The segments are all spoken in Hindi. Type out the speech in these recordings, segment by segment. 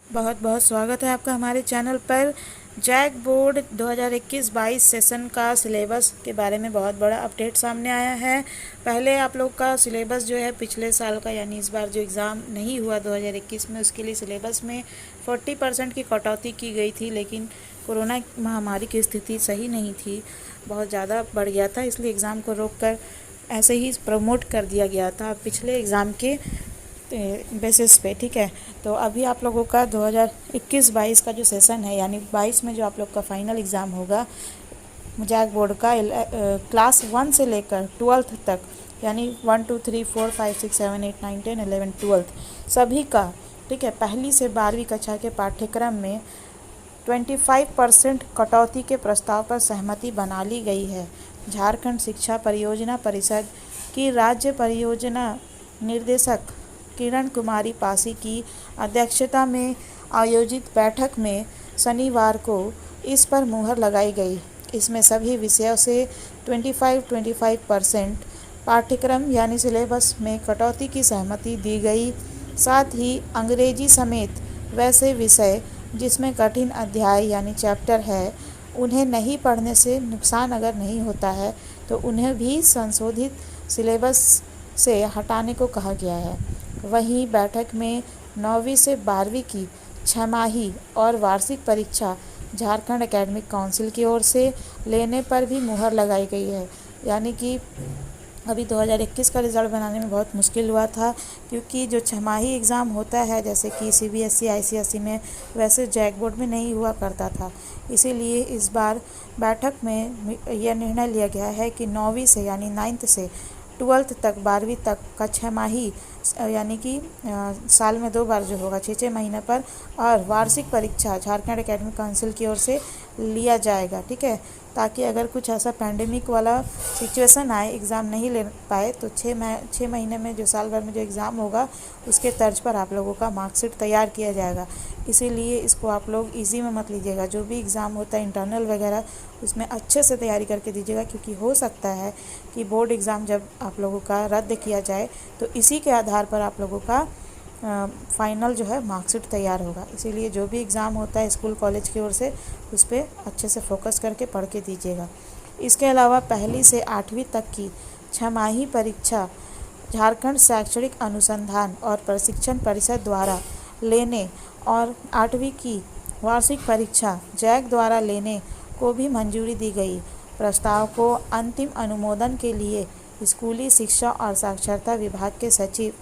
बहुत बहुत स्वागत है आपका हमारे चैनल पर। जैक बोर्ड 2021-22 सेशन का सिलेबस के बारे में बहुत बड़ा अपडेट सामने आया है। पहले आप लोग का सिलेबस जो है पिछले साल का, यानी इस बार जो एग्ज़ाम नहीं हुआ 2021 में, उसके लिए सिलेबस में 40% की कटौती की गई थी, लेकिन कोरोना महामारी की स्थिति सही नहीं थी, बहुत ज़्यादा बढ़ गया था, इसलिए एग्ज़ाम को रोक कर ऐसे ही प्रमोट कर दिया गया था पिछले एग्ज़ाम के बेसिस पे। ठीक है, तो अभी आप लोगों का 2021-22 का जो सेशन है, यानी 22 में जो आप लोग का फाइनल एग्ज़ाम होगा जैक बोर्ड का, क्लास 1 से लेकर 12th तक, यानी 1 2 3 4 5 6 7 8 9 10 11 12 सभी का, ठीक है, पहली से 12वीं कक्षा के पाठ्यक्रम में 25% कटौती के प्रस्ताव पर सहमति बना ली गई है। झारखंड शिक्षा परियोजना परिषद की राज्य परियोजना निर्देशक किरण कुमारी पासी की अध्यक्षता में आयोजित बैठक में शनिवार को इस पर मुहर लगाई गई। इसमें सभी विषयों से 25% पाठ्यक्रम यानी सिलेबस में कटौती की सहमति दी गई। साथ ही अंग्रेजी समेत वैसे विषय जिसमें कठिन अध्याय यानी चैप्टर है, उन्हें नहीं पढ़ने से नुकसान अगर नहीं होता है तो उन्हें भी संशोधित सिलेबस से हटाने को कहा गया है। वहीं बैठक में 9वीं से 12वीं की छमाही और वार्षिक परीक्षा झारखंड एकेडमिक काउंसिल की ओर से लेने पर भी मुहर लगाई गई है। यानी कि अभी 2021 का रिज़ल्ट बनाने में बहुत मुश्किल हुआ था, क्योंकि जो छमाही एग्ज़ाम होता है जैसे कि CBSE ICSE में, वैसे जैक बोर्ड में नहीं हुआ करता था। इसीलिए इस बार बैठक में यह निर्णय लिया गया है कि 9वीं से यानी 9th से 12th तक, 12वीं तक का छमाही यानी कि साल में 2 बार जो होगा 6 महीने पर, और वार्षिक परीक्षा झारखंड एकेडमिक काउंसिल की ओर से लिया जाएगा। ठीक है, ताकि अगर कुछ ऐसा पैंडेमिक वाला सिचुएशन आए, एग्ज़ाम नहीं ले पाए, तो 6 महीने में जो साल भर में जो एग्ज़ाम होगा उसके तर्ज पर आप लोगों का मार्कशीट तैयार किया जाएगा। इसीलिए इसको आप लोग इजी में मत लीजिएगा। जो भी एग्ज़ाम होता है इंटरनल वगैरह, उसमें अच्छे से तैयारी करके दीजिएगा, क्योंकि हो सकता है कि बोर्ड एग्ज़ाम जब आप लोगों का रद्द किया जाए तो इसी के आधार पर आप लोगों का फाइनल जो है मार्कशीट तैयार होगा। इसीलिए जो भी एग्ज़ाम होता है स्कूल कॉलेज की ओर से, उस पर अच्छे से फोकस करके पढ़ के दीजिएगा। इसके अलावा पहली से 8वीं तक की छमाही परीक्षा झारखंड शैक्षणिक अनुसंधान और प्रशिक्षण परिषद द्वारा लेने और 8वीं की वार्षिक परीक्षा जैक द्वारा लेने को भी मंजूरी दी गई। प्रस्ताव को अंतिम अनुमोदन के लिए स्कूली शिक्षा और साक्षरता विभाग के सचिव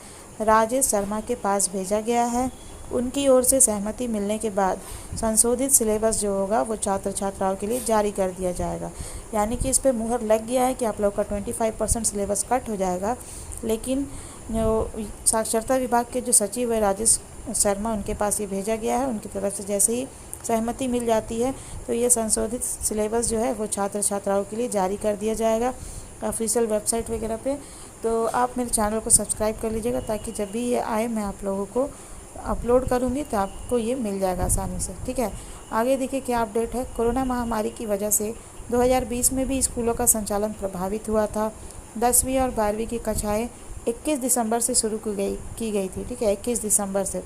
राजेश शर्मा के पास भेजा गया है। उनकी ओर से सहमति मिलने के बाद संशोधित सिलेबस जो होगा वो छात्र छात्राओं के लिए जारी कर दिया जाएगा। यानी कि इस पर मुहर लग गया है कि आप लोग का 25% सिलेबस कट हो जाएगा। लेकिन जो साक्षरता विभाग के जो सचिव है राजेश शर्मा, उनके पास ये भेजा गया है। उनकी तरफ से जैसे ही सहमति मिल जाती है तो ये संशोधित सिलेबस जो है वो छात्र छात्राओं के लिए जारी कर दिया जाएगा ऑफिशियल वेबसाइट वगैरह पे। तो आप मेरे चैनल को सब्सक्राइब कर लीजिएगा, ताकि जब भी ये आए मैं आप लोगों को अपलोड करूँगी तो आपको ये मिल जाएगा आसानी से। ठीक है, आगे देखिए क्या अपडेट है। कोरोना महामारी की वजह से 2020 में भी स्कूलों का संचालन प्रभावित हुआ था। 10वीं और 12वीं की कक्षाएँ 21 दिसंबर से शुरू की गई थी। ठीक है, 21 दिसंबर से।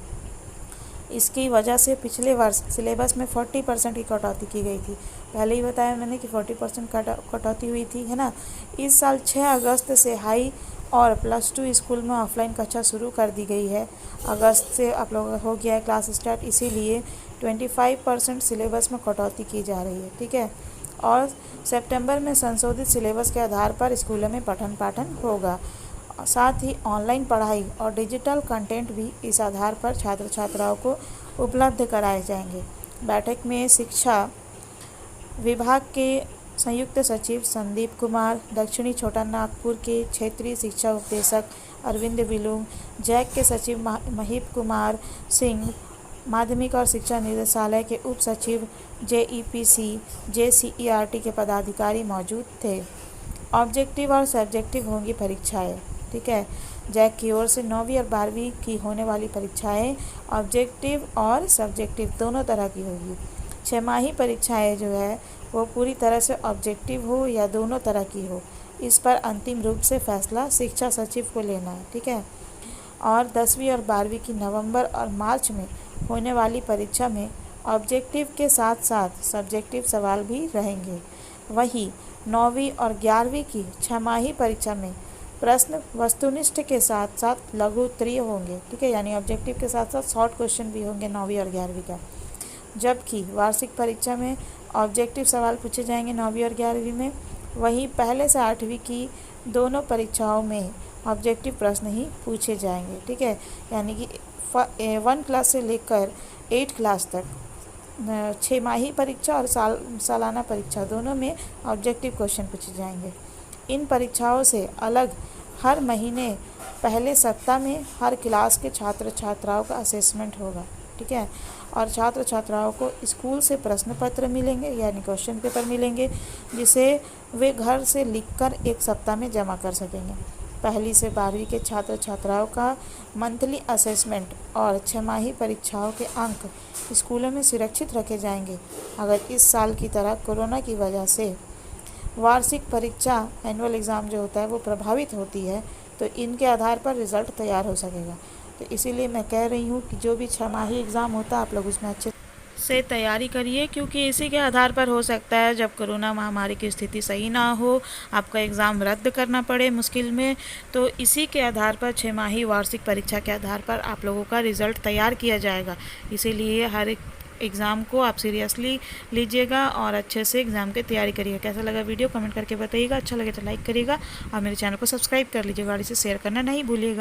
इसकी वजह से पिछले वर्ष सिलेबस में 40% की कटौती की गई थी। पहले ही बताया मैंने कि 40% कटौती हुई थी, है ना। इस साल 6 अगस्त से हाई और +2 स्कूल में ऑफलाइन कक्षा शुरू कर दी गई है। अगस्त से आप लोगों का हो गया है क्लास स्टार्ट, इसीलिए 25% सिलेबस में कटौती की जा रही है। ठीक है, और सितंबर में संशोधित सिलेबस के आधार पर स्कूलों में पठन पाठन होगा। साथ ही ऑनलाइन पढ़ाई और डिजिटल कंटेंट भी इस आधार पर छात्र छात्राओं को उपलब्ध कराए जाएंगे। बैठक में शिक्षा विभाग के संयुक्त सचिव संदीप कुमार, दक्षिणी छोटा नागपुर के क्षेत्रीय शिक्षा उपदेशक अरविंद विलुंग, जैक के सचिव महीप कुमार सिंह, माध्यमिक और शिक्षा निदेशालय के उप सचिव JEPC JCERT के पदाधिकारी मौजूद थे। ऑब्जेक्टिव और सब्जेक्टिव होंगी परीक्षाएं। ठीक है, जैक की ओर से 9वीं और 12वीं की होने वाली परीक्षाएं ऑब्जेक्टिव और सब्जेक्टिव दोनों तरह की होगी। छमाही परीक्षाएं जो है वो पूरी तरह से ऑब्जेक्टिव हो या दोनों तरह की हो, इस पर अंतिम रूप से फैसला शिक्षा सचिव को लेना है। ठीक है, और 10वीं और 12वीं की नवंबर और मार्च में होने वाली परीक्षा में ऑब्जेक्टिव के साथ साथ सब्जेक्टिव सवाल भी रहेंगे। वहीं 9वीं और 11वीं की छमाही परीक्षा में प्रश्न वस्तुनिष्ठ के साथ साथ लघु उत्तरीय होंगे, ठीक है, यानी ऑब्जेक्टिव के साथ साथ शॉर्ट क्वेश्चन भी होंगे 9वीं और 11वीं का। जबकि वार्षिक परीक्षा में ऑब्जेक्टिव सवाल पूछे जाएंगे 9वीं और 11वीं में। वहीं पहले से 8वीं की दोनों परीक्षाओं में ऑब्जेक्टिव प्रश्न ही पूछे जाएंगे, ठीक है, यानी कि 1 क्लास से लेकर 8 क्लास तक 6माही परीक्षा और सालाना परीक्षा दोनों में ऑब्जेक्टिव क्वेश्चन पूछे जाएंगे। इन परीक्षाओं से अलग हर महीने पहले सप्ताह में हर क्लास के छात्र छात्राओं का असेसमेंट होगा, ठीक है, और छात्र छात्राओं को स्कूल से प्रश्न पत्र मिलेंगे यानी क्वेश्चन पेपर मिलेंगे, जिसे वे घर से लिखकर 1 सप्ताह में जमा कर सकेंगे। पहली से 12वीं के छात्र छात्राओं का मंथली असेसमेंट और छमाही परीक्षाओं के अंक स्कूलों में सुरक्षित रखे जाएंगे। अगर इस साल की तरह कोरोना की वजह से वार्षिक परीक्षा एनुअल एग्ज़ाम जो होता है वो प्रभावित होती है, तो इनके आधार पर रिज़ल्ट तैयार हो सकेगा। तो इसीलिए मैं कह रही हूँ कि जो भी छमाही एग्ज़ाम होता है आप लोग उसमें अच्छे से तैयारी करिए, क्योंकि इसी के आधार पर हो सकता है जब कोरोना महामारी की स्थिति सही ना हो, आपका एग्ज़ाम रद्द करना पड़े मुश्किल में, तो इसी के आधार पर छमाही वार्षिक परीक्षा के आधार पर आप लोगों का रिज़ल्ट तैयार किया जाएगा। इसीलिए हर एक एग्ज़ाम को आप सीरियसली लीजिएगा और अच्छे से एग्ज़ाम की तैयारी करिएगा। कैसा लगा वीडियो कमेंट करके बताइएगा, अच्छा लगे तो लाइक करिएगा और मेरे चैनल को सब्सक्राइब कर लीजिएगा और इसे शेयर करना नहीं भूलिएगा।